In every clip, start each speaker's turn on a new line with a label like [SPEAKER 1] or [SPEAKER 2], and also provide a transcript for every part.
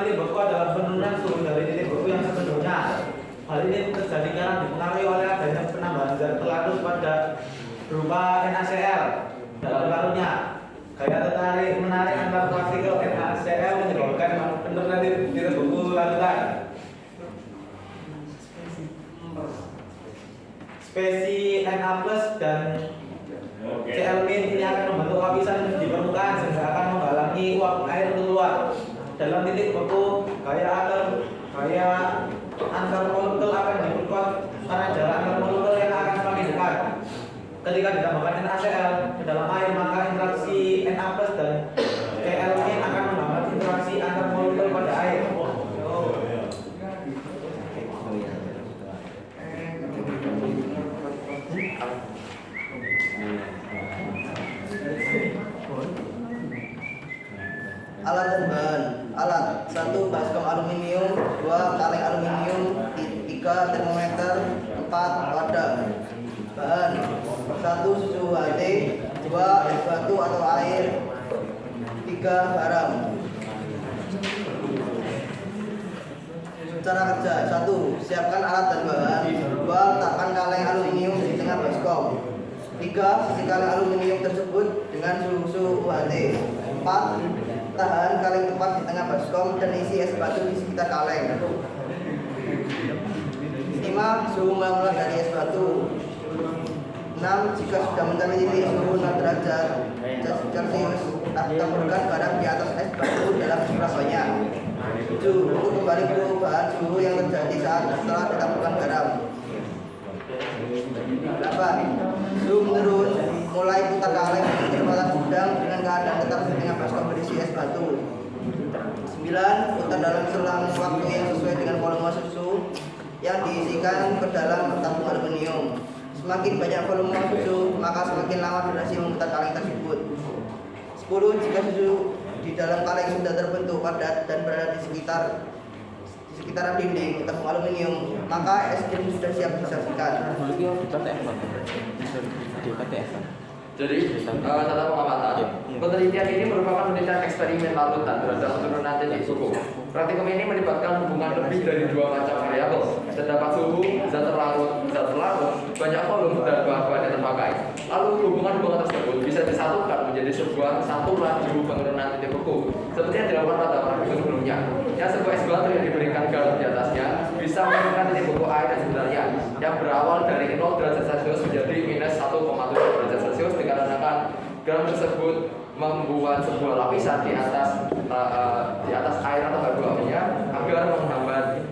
[SPEAKER 1] titik beku adalah penurunan suhu dari titik beku yang sebelumnya. Hal ini terjadi karena dipengaruhi oleh adanya penambahan zat pelarut pada berupa NaCl dalam larutnya. Gaya tarik menarik antar partikel NaCl menyebabkan penurunan titik beku larutan. Spesies Na+ dan Cl- ini akan membentuk lapisan di permukaan sehingga akan menghalangi uap air keluar. Dalam titik beku, gaya antar molekul akan diperkuat karena jarak antar molekul yang akan semakin dekat. Ketika ditambahkan NaCl ke dalam air, maka interaksi Na+ dan Cl- akan menghambat interaksi antar molekul pada air.
[SPEAKER 2] Alat dan bahan. Alat: 1 baskom aluminium, 2 kaleng aluminium, 3 termometer, 4 wadah. Bahan: 1 susu UHT, 2 es batu atau air, 3 garam. Cara kerja: 1. Siapkan alat dan bahan. 2. Letakkan kaleng aluminium di tengah baskom. 3. Isi kaleng aluminium tersebut dengan susu UHT. 4. Tahan kaleng tepat di tengah baskom dan isi es batu di sekitar kaleng. 5. Suhu mula dari es batu. 6. Jika sudah mencapai titik suhu 0 derajat Celcius, taburkan garam di atas es batu dalam jumlah banyak. 7. Ukur kembali perubahan suhu yang terjadi saat setelah ditaburkan garam. 8. Suhu menurun, mulai putar kaleng di kecepatan sedang dengan keadaan tetap di tengah baskom berisi es batu. 9. Putar dalam selang waktu yang sesuai dengan volume susu yang diisikan ke dalam tabung aluminium. Semakin banyak volume susu, maka semakin lama durasi memutar kaleng tersebut. 10. Jika susu di dalam kaleng sudah terbentuk padat dan berada di sekitaran dinding tabung aluminium, maka es krim sudah siap disajikan.
[SPEAKER 3] Jadi, tata pengamatan. Penelitian ini merupakan penelitian eksperimen larutan terhadap penurunan titik suhu. Praktikum ini melibatkan hubungan lebih dari 2 macam variabel, terdapat suhu, zat terlarut, banyak volume, dan bahan-bahan yang terpakai. Lalu hubungan-hubungan tersebut bisa disatukan menjadi sebuah satu laju penurunan titik beku, seperti yang dilakukan pada praktikum sebelumnya. Yang sebuah es batu yang diberikan garam di atasnya bisa menurunkan titik beku air yang sebenarnya, yang berawal dari 0 derajat Celcius menjadi minus 1,7 derajat Celcius dikarenakan garam tersebut membuat sebuah lapisan di atas air atau H2O-nya agar menghambat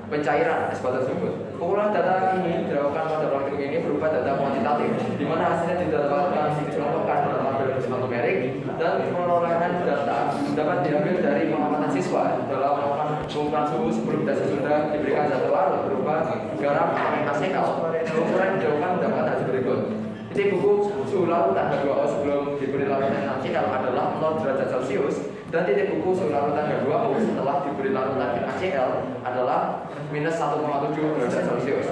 [SPEAKER 3] pencairan es batu tersebut. Pengolahan data ini dilakukan pada praktikum ini berupa data kuantitatif, di mana hasilnya dikelompokkan dalam tabel numerik, dan perolehan data dapat diambil dari pengamatan siswa dalam melakukan pengukuran suhu sebelum dan sesudah diberikan zat larut berupa garam NaCl. Pengukuran dilakukan mendapat hasil berikut. Titik beku suhu larutan H2O sebelum diberi larutan NaCl adalah 0 derajat Celcius, dan titik beku suhu larutan H2O setelah diberi larutan NaCl adalah minus 1,7 derajat Celcius.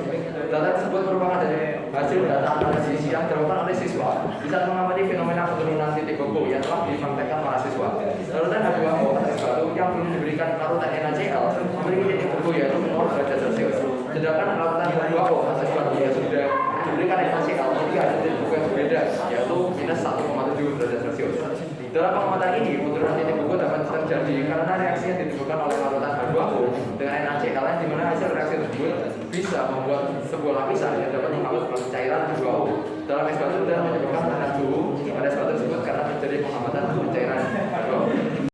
[SPEAKER 3] Data tersebut merupakan dari hasil data analisis yang dilakukan oleh siswa bisa mengamati fenomena penurunan titik beku yang telah dipraktekkan para siswa. Larutan H2O atau batu yang belum diberikan larutan NaCl memiliki titik beku yaitu 0 derajat Celcius. Sedangkan larutan H2O atau batu yang sudah diberikan NaCl memiliki hasil titik beku yang berbeda yaitu minus 1,7 derajat Celcius. Dalam pengamatan ini, penurunan titik beku dapat terjadi karena reaksi yang ditimbulkan oleh larutan H2O dengan NaCl, di mana hasil reaksi tersebut bisa membuat sebuah lapisan yang dapat menghambat cairan H2O dalam es batu dan menyebabkan penurunan suhu pada es batu tersebut karena terjadi penghambatan pencairan